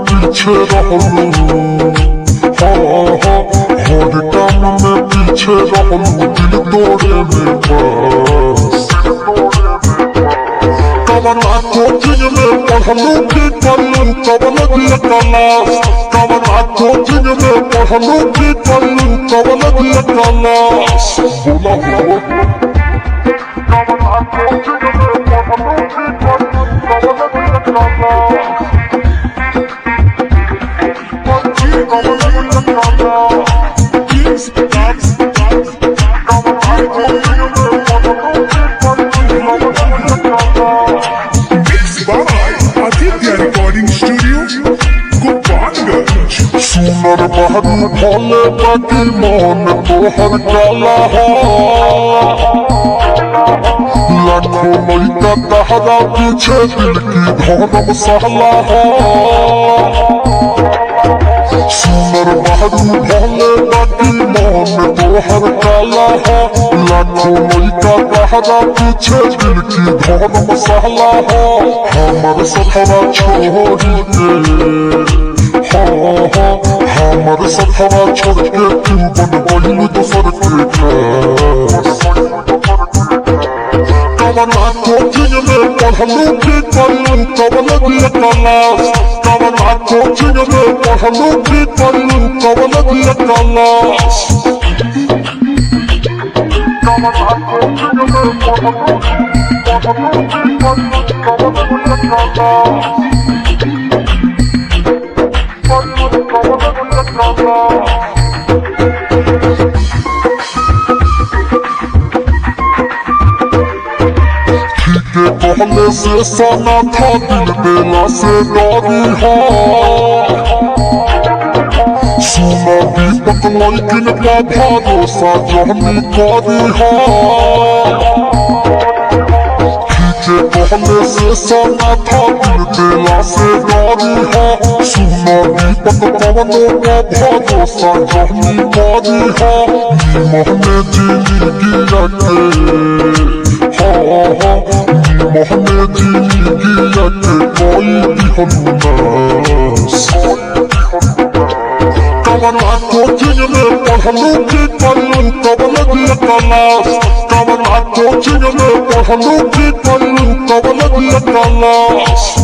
पीछे रहलू हर काम में पीछे रहलू दिल तोड़े में बस कवना कोचिंग में पढ़लू की पढ़लू कवन दिया क्लास कवना कोचिंग में पढ़लू की पढ़लू कवन दिया क्लास बोला हो कवना कोचिंग में पढ़लू की पढ़लू कवन दिया क्लास सुनर बहरू भोले बाकी मन तोहर काला हो लाखों लइका तहरा पीछे दिल की धर्म सहला हो सुनर बहरू भोले बाकी मन तोहर काला हो लाखों लइका तहरा पीछे दिल की धर्म सहला हो हमर सफरा छोड़ी के हमर सफरा छोड़ के तू बन गइलू दोसर के कवना कोचिंग में पढ़लू की पढ़लू कवन दिया क्लास कवना कोचिंग में पढ़लू की पढ़लू कवन दिया क्लास कवना कोचिंग में पढ़लू की पढ़लू कवन दिया क्लास पहले से सना था दिल बेला से डरी हो सुना दीपक लेकिन का भरोसा जहनी करी हो पहले से सना था दिल बेला से डरी हो सुना दीपक पवनों का भरोसा जहनी करी हो मोहने जिंदगी रखे मोहने जिंदगी रखे कोई भी हनुमास कवना कोचिंग में पढ़लू की पढ़लू कवन दिया क्लास कवना कोचिंग में पढ़लू की पढ़लू कवन दिया क्लास